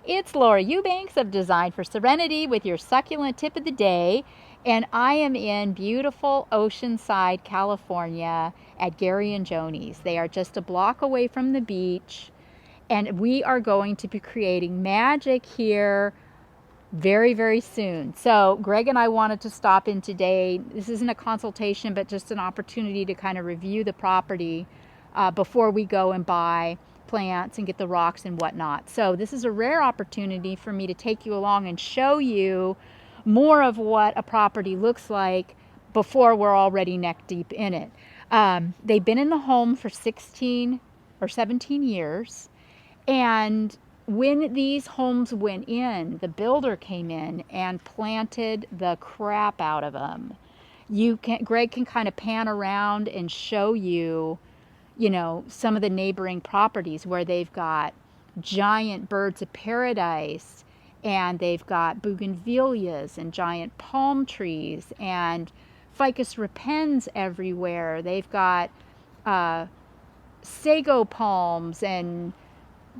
It's Laura Eubanks of Design for Serenity with your succulent tip of the day. And I am in beautiful Oceanside, California at Gary and Joni's. They are just a block away from the beach. And we are going to be creating magic here very, very soon. So Greg and I wanted to stop in today. This isn't a consultation, but just an opportunity to kind of review the property before we go and buy plants and get the rocks and whatnot. So this is a rare opportunity for me to take you along and show you more of what a property looks like before we're already neck deep in it. They've been in the home for 16 or 17 years, and when these homes went in, the builder came in and planted the crap out of them. Greg can kind of pan around and show you, some of the neighboring properties where they've got giant birds of paradise, and they've got bougainvilleas and giant palm trees and ficus repens everywhere. They've got sago palms and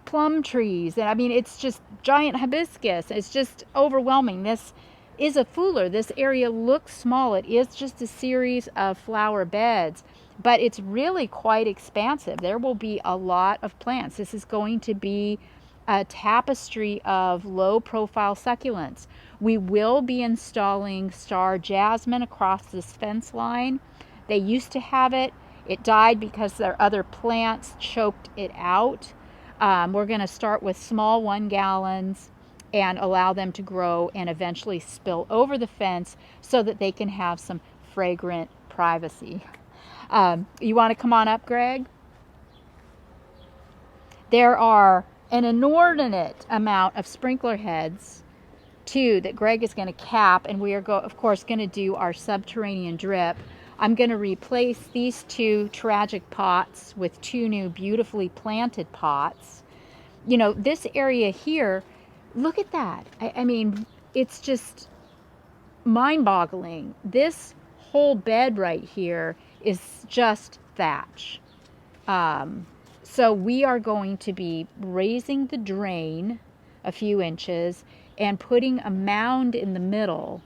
plum trees. And I mean, it's just giant hibiscus. It's just overwhelming. This is a fooler. This area looks small. It is just a series of flower beds, but it's really quite expansive. There will be a lot of plants. This is going to be a tapestry of low profile succulents. We will be installing star jasmine across this fence line. They used to have it. It died because their other plants choked it out. We're going to start with small 1 gallons and allow them to grow and eventually spill over the fence so that they can have some fragrant privacy. You want to come on up, Greg? There are an inordinate amount of sprinkler heads too that Greg is going to cap, and we are of course going to do our subterranean drip. I'm going to replace these 2 tragic pots with 2 new beautifully planted pots. This area here, look at that. I mean, it's just mind-boggling. This whole bed right here is just thatch. So we are going to be raising the drain a few inches and putting a mound in the middle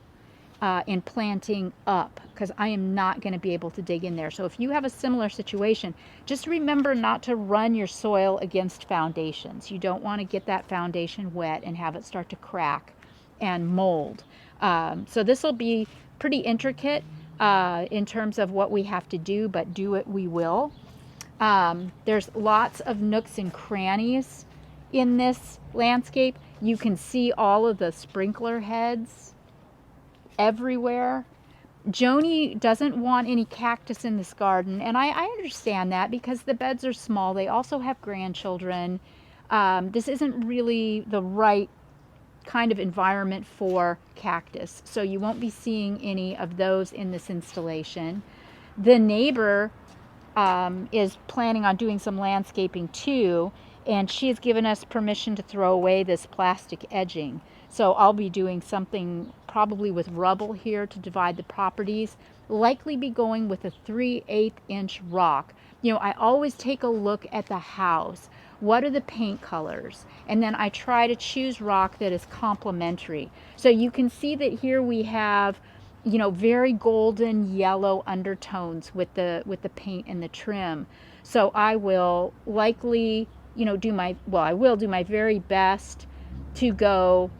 and planting up, because I am not going to be able to dig in there. So if you have a similar situation, just remember not to run your soil against foundations. You don't want to get that foundation wet and have it start to crack and mold. So this will be pretty intricate in terms of what we have to do, but do it we will. There's lots of nooks and crannies in this landscape. You can see all of the sprinkler heads everywhere. Joni doesn't want any cactus in this garden, and I understand that because the beds are small. They also have grandchildren. This isn't really the right kind of environment for cactus, so you won't be seeing any of those in this installation. The neighbor is planning on doing some landscaping too, and she has given us permission to throw away this plastic edging. So I'll be doing something probably with rubble here to divide the properties, likely be going with a 3/8 inch rock. I always take a look at the house. What are the paint colors? And then I try to choose rock that is complementary. So you can see that here we have, very golden yellow undertones with the paint and the trim. So I will likely, I will do my very best to go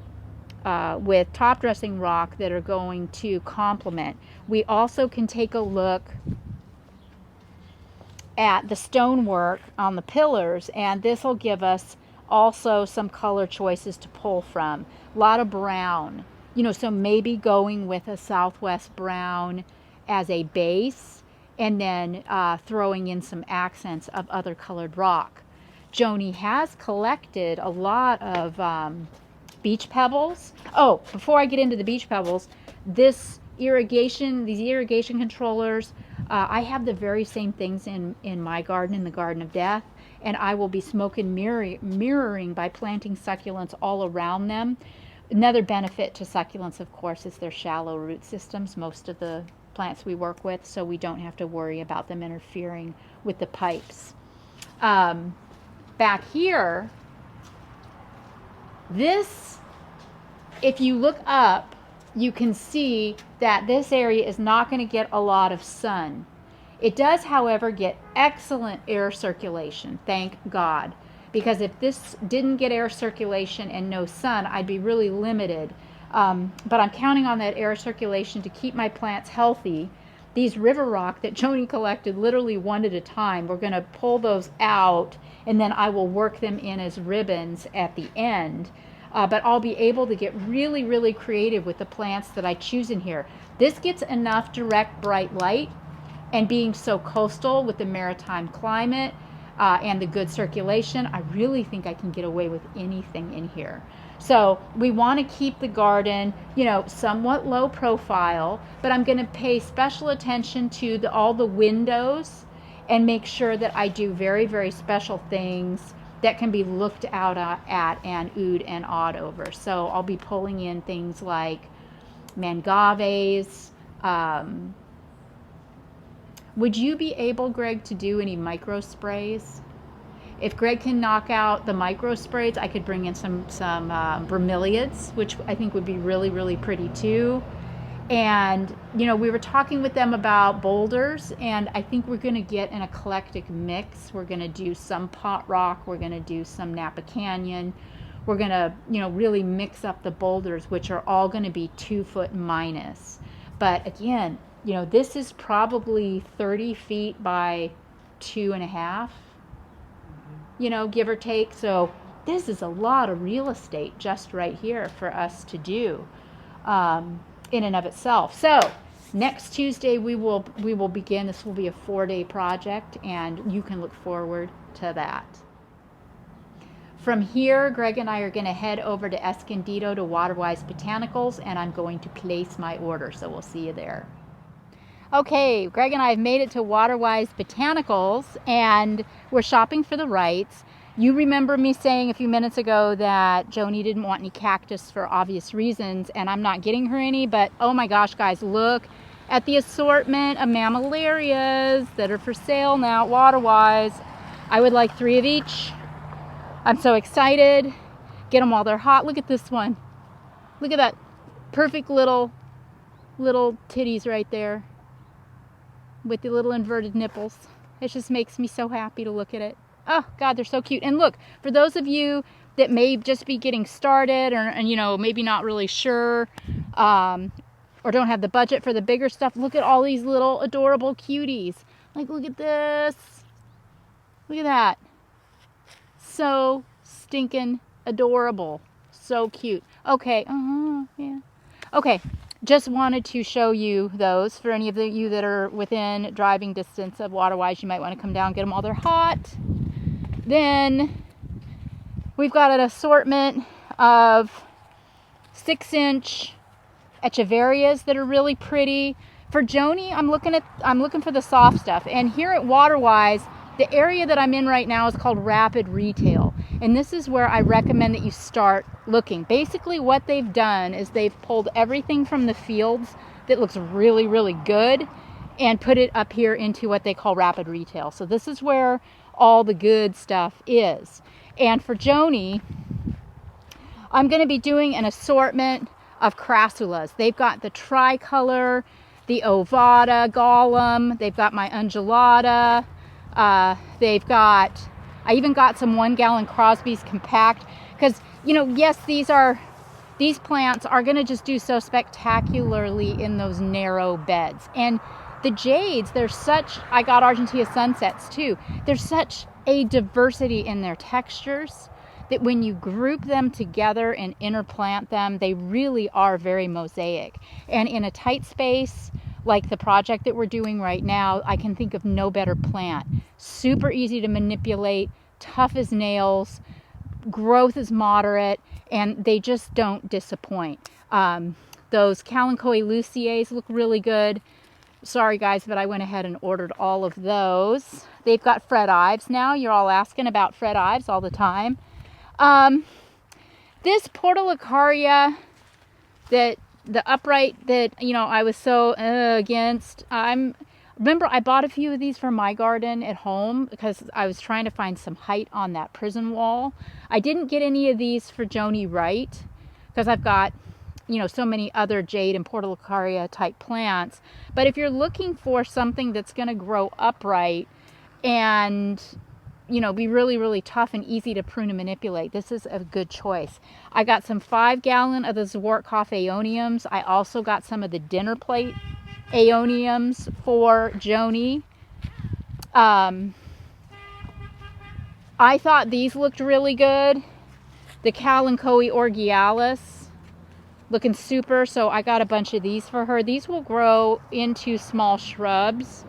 with top dressing rock that are going to complement. We also can take a look at the stonework on the pillars, and this will give us also some color choices to pull from. A lot of brown, so maybe going with a Southwest brown as a base, and then throwing in some accents of other colored rock. Joni has collected a lot of beach pebbles. Oh, before I get into the beach pebbles, these irrigation controllers, I have the very same things in my garden, in the Garden of Death, and I will be smoke and mirroring by planting succulents all around them. Another benefit to succulents, of course, is their shallow root systems, most of the plants we work with, so we don't have to worry about them interfering with the pipes. Back here, This, if you look up, you can see that this area is not going to get a lot of sun. It does, however, get excellent air circulation, thank God. Because if this didn't get air circulation and no sun, I'd be really limited. But I'm counting on that air circulation to keep my plants healthy. These river rock that Joni collected literally one at a time, we're going to pull those out, and then I will work them in as ribbons at the end. But I'll be able to get really, really creative with the plants that I choose in here. This gets enough direct bright light, and being so coastal with the maritime climate and the good circulation, I really think I can get away with anything in here. So we want to keep the garden, you know, somewhat low profile, but I'm going to pay special attention to all the windows and make sure that I do very, very special things that can be looked out at and oohed and awed over. So I'll be pulling in things like mangaves. Would you be able, Greg, to do any micro sprays? If Greg can knock out the micro sprays, I could bring in some bromeliads, which I think would be really, really pretty too. And, you know, we were talking with them about boulders, and I think we're going to get an eclectic mix. We're going to do some pot rock. We're going to do some Napa Canyon. We're going to, you know, really mix up the boulders, which are all going to be 2 foot minus. But again, you know, this is probably 30 feet by 2.5. You know, give or take. So this is a lot of real estate just right here for us to do in and of itself. So next Tuesday we will begin. This will be a 4-day project, and you can look forward to that. From here, Greg and I are going to head over to Escondido to Waterwise Botanicals, and I'm going to place my order. So we'll see you there. Okay, Greg and I have made it to Waterwise Botanicals, and we're shopping for the rights. You remember me saying a few minutes ago that Joni didn't want any cactus for obvious reasons, and I'm not getting her any, but oh my gosh, guys, look at the assortment of mammillarias that are for sale now at Waterwise. I would like 3 of each. I'm so excited. Get them while they're hot. Look at this one. Look at that perfect little titties right there, with the little inverted nipples. It just makes me so happy to look at it. Oh God, they're so cute. And look, for those of you that may just be getting started, and you know, maybe not really sure, or don't have the budget for the bigger stuff, look at all these little adorable cuties. Like, look at this. Look at that. So stinking adorable. So cute. Okay, yeah. Okay. Just wanted to show you those. For any of you that are within driving distance of Waterwise, you might want to come down, get them while they're hot. Then we've got an assortment of 6-inch echeverias that are really pretty. For Joni, I'm looking for the soft stuff. And here at Waterwise, the area that I'm in right now is called Rapid Retail. And this is where I recommend that you start looking. Basically what they've done is they've pulled everything from the fields that looks really, really good and put it up here into what they call Rapid Retail. So this is where all the good stuff is. And for Joni, I'm going to be doing an assortment of crassulas. They've got the tricolor, the ovata, golem. They've got my undulata. I even got some 1-gallon Crosby's compact, because, you know, yes, these plants are going to just do so spectacularly in those narrow beds. And the jades, I got Argentina sunsets too. There's such a diversity in their textures that when you group them together and interplant them, they really are very mosaic. And in a tight space, like the project that we're doing right now, I can think of no better plant. Super easy to manipulate, tough as nails, growth is moderate, and they just don't disappoint. Those Kalanchoe luciae look really good. Sorry guys, but I went ahead and ordered all of those. They've got Fred Ives now. You're all asking about Fred Ives all the time. This Portulacaria, that the upright that, you know, I was so against, I'm Remember, I bought a few of these for my garden at home because I was trying to find some height on that prison wall. I didn't get any of these for Joni Wright because I've got, you know, so many other jade and portulacaria type plants. But if you're looking for something that's going to grow upright and, you know, be really, really tough and easy to prune and manipulate, this is a good choice. I got some 5-gallon of the Zwartkoff aeoniums. I also got some of the dinner plate aeoniums for Joni. I thought these looked really good. The Kalanchoe orgialis looking super, so I got a bunch of these for her. These will grow into small shrubs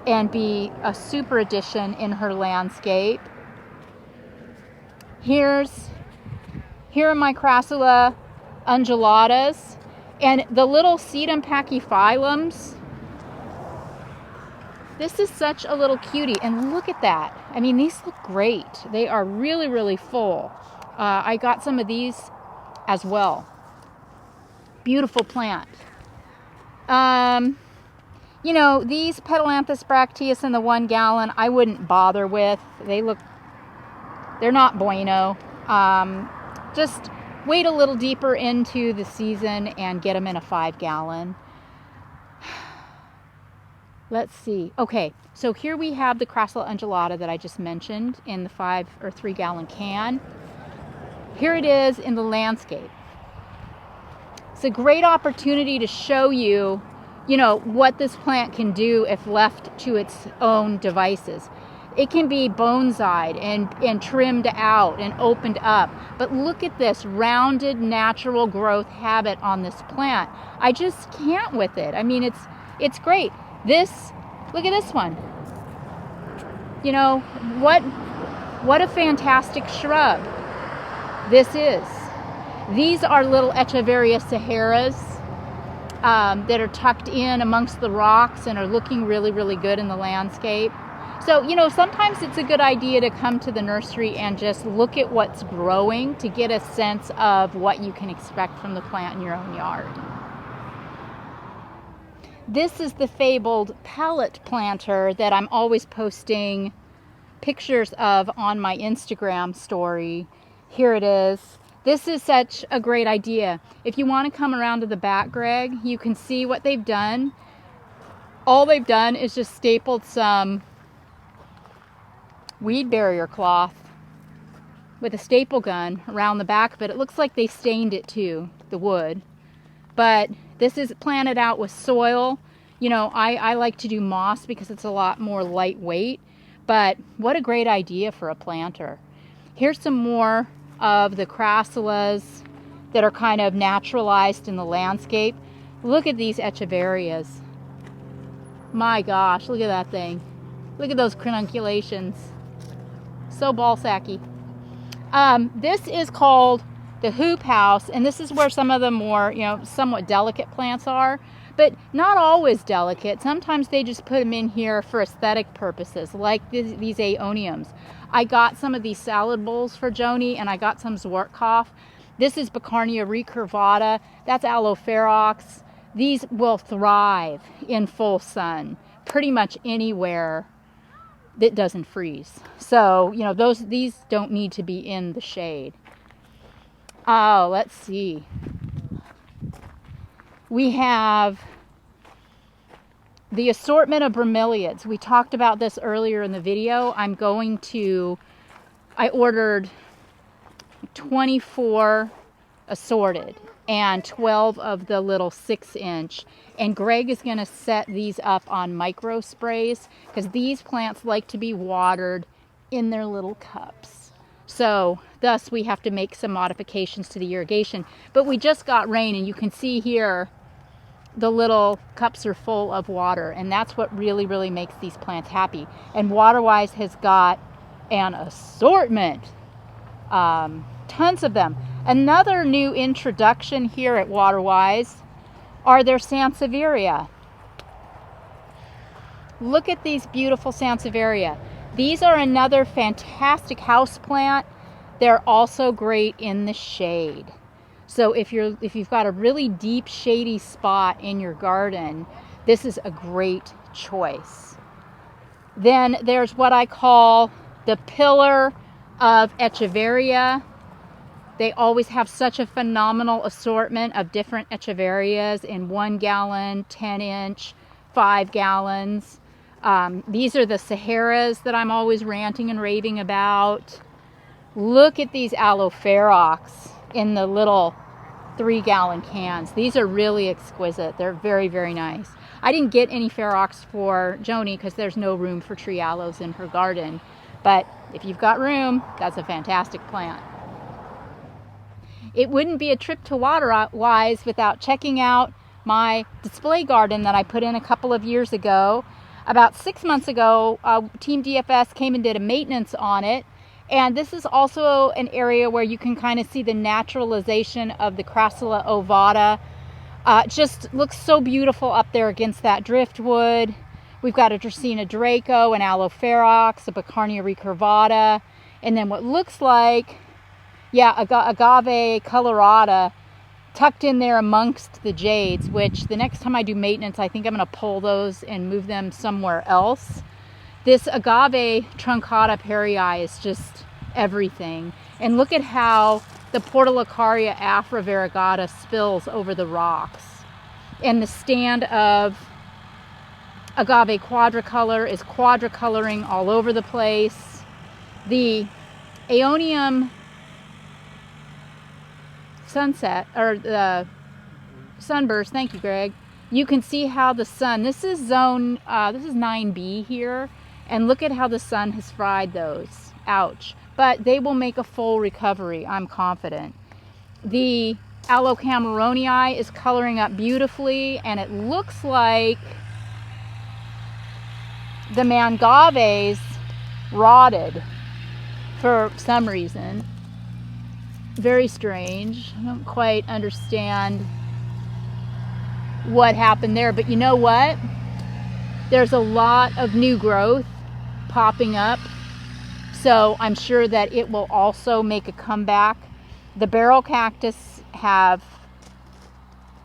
and be a super addition in her landscape. Here are my Crassula undulatas, and the little sedum pachyphyllums. This is such a little cutie, and look at that. I mean, these look great. They are really, really full. I got some of these as well. Beautiful plant. You know, these Petalanthus bracteus in the 1 gallon, I wouldn't bother with. They're not bueno. Just wait a little deeper into the season and get them in a 5-gallon. Let's see. Okay, so here we have the Crassula undulata that I just mentioned in the 5 or 3-gallon can. Here it is in the landscape. It's a great opportunity to show you, you know, what this plant can do if left to its own devices. It can be bonsaied and trimmed out and opened up. But look at this rounded natural growth habit on this plant. I just can't with it. I mean, it's great. Look at this one. You know, what a fantastic shrub this is. These are little Echeveria Saharas that are tucked in amongst the rocks and are looking really, really good in the landscape. So, you know, sometimes it's a good idea to come to the nursery and just look at what's growing to get a sense of what you can expect from the plant in your own yard. This is the fabled palette planter that I'm always posting pictures of on my Instagram story. Here it is. This is such a great idea. If you want to come around to the back, Greg, you can see what they've done. All they've done is just stapled some weed barrier cloth with a staple gun around the back of it. It looks like they stained it too, the wood. But this is planted out with soil. You know, I like to do moss because it's a lot more lightweight. But what a great idea for a planter. Here's some more of the crassulas that are kind of naturalized in the landscape. Look at these echeverias. My gosh, look at that thing. Look at those credunculations. So ball-sacky. This is called the hoop house, and this is where some of the more, you know, somewhat delicate plants are, but not always delicate. Sometimes they just put them in here for aesthetic purposes, like these aeoniums. I got some of these salad bowls for Joni, and I got some Zwartkoff. This is Bicarnia recurvata. That's Aloeferox. These will thrive in full sun pretty much anywhere that doesn't freeze. So, you know, these don't need to be in the shade. Oh, let's see. We have the assortment of bromeliads. We talked about this earlier in the video. I ordered 24 assorted and 12 of the little 6-inch. And Greg is going to set these up on micro sprays because these plants like to be watered in their little cups. So thus we have to make some modifications to the irrigation. But we just got rain, and you can see here the little cups are full of water, and that's what really, really makes these plants happy. And Waterwise has got an assortment, tons of them. Another new introduction here at Waterwise are their Sansevieria. Look at these beautiful Sansevieria. These are another fantastic house plant. They're also great in the shade. So if you've got a really deep shady spot in your garden, this is a great choice. Then there's what I call the pillar of Echeveria. They always have such a phenomenal assortment of different Echeverias in 1 gallon, 10-inch, 5 gallons. These are the Saharas that I'm always ranting and raving about. Look at these Aloe Ferox in the little 3-gallon cans. These are really exquisite. They're very, very nice. I didn't get any Ferox for Joni because there's no room for tree aloes in her garden. But if you've got room, that's a fantastic plant. It wouldn't be a trip to Waterwise without checking out my display garden that I put in a couple of years ago. About 6 months ago, Team DFS came and did a maintenance on it. And this is also an area where you can kind of see the naturalization of the Crassula ovata. Just looks so beautiful up there against that driftwood. We've got a Dracaena Draco, an Aloe Ferox, a Bacarnia recurvata, and then what looks like, yeah, Agave colorata tucked in there amongst the jades, which the next time I do maintenance, I think I'm going to pull those and move them somewhere else. This Agave truncata perii is just everything. And look at how the Portulacaria afra variegata spills over the rocks. And the stand of Agave quadricolor is quadricoloring all over the place. The Aeonium sunset, or the sunburst, thank you, Greg. You can see how the sun, this is 9B here, and look at how the sun has fried those. Ouch. But they will make a full recovery, I'm confident. The Aloe Cameronii is coloring up beautifully, and it looks like the Mangaves rotted for some reason. Very strange. I don't quite understand what happened there, but you know what? There's a lot of new growth popping up, so I'm sure that it will also make a comeback. The barrel cactus have,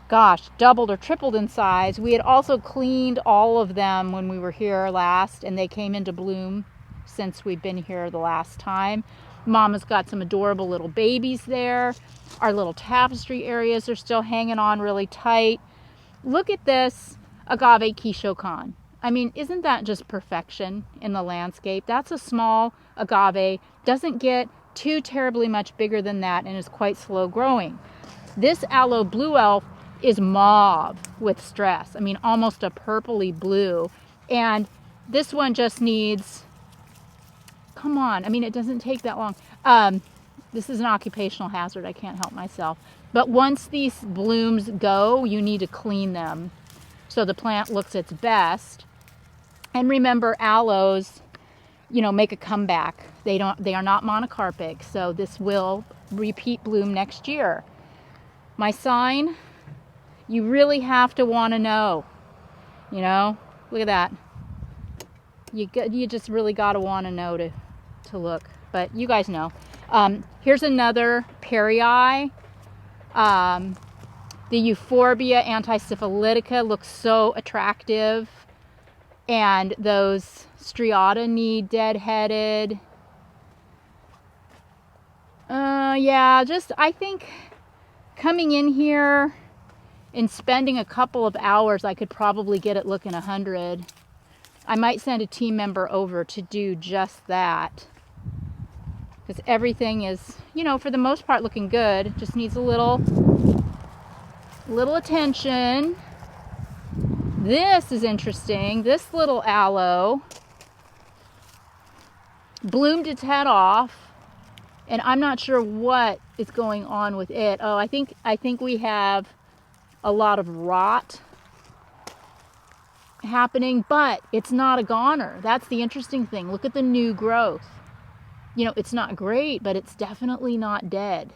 gosh, doubled or tripled in size. We had also cleaned all of them when we were here last, and they came into bloom since we've been here the last time. Mama's got some adorable little babies there. Our little tapestry areas are still hanging on really tight. Look at this Agave Kishokan. I mean, isn't that just perfection in the landscape? That's a small agave, doesn't get too terribly much bigger than that, and is quite slow growing. This Aloe Blue Elf is mauve with stress. I mean, almost a purpley blue. And this one just needs, come on, I mean, it doesn't take that long. This is an occupational hazard. I can't help myself. But once these blooms go, you need to clean them so the plant looks its best. And remember, aloes, you know, make a comeback. They are not monocarpic, so this will repeat bloom next year. My sign, you really have to want to know. You know, look at that. You just really got to want to know to look. But you guys know. Here's another perii. The Euphorbia antisyphilitica looks so attractive. And those striata need deadheaded. Yeah, just I think coming in here and spending a couple of hours, I could probably get it looking 100. I might send a team member over to do just that. Because everything is, you know, for the most part looking good. It just needs a little attention. This is interesting. This little aloe bloomed its head off, and I'm not sure what is going on with it. Oh, I think we have a lot of rot happening, but it's not a goner. That's the interesting thing. Look at the new growth. You know, it's not great, but it's definitely not dead.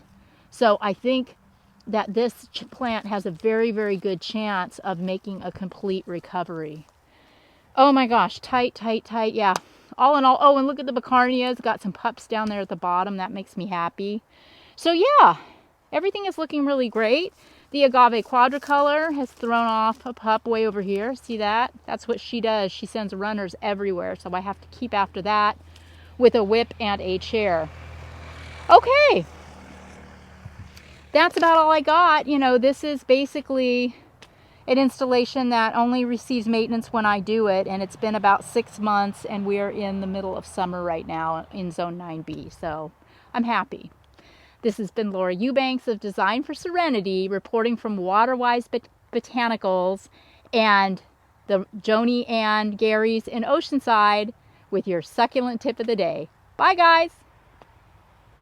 So I think that this plant has a very, very good chance of making a complete recovery. Oh my gosh, tight, yeah. All in all, oh, and look at the Bacarnias, got some pups down there at the bottom. That makes me happy. So yeah, everything is looking really great. The agave quadricolor has thrown off a pup way over here. See that? That's what she does. She sends runners everywhere, so I have to keep after that with a whip and a chair. Okay, that's about all I got. You know, this is basically an installation that only receives maintenance when I do it, and it's been about 6 months, and we're in the middle of summer right now in Zone 9B, so I'm happy. This has been Laura Eubanks of Design for Serenity, reporting from Waterwise Botanicals and the Joni and Gary's in Oceanside with your succulent tip of the day. Bye, guys.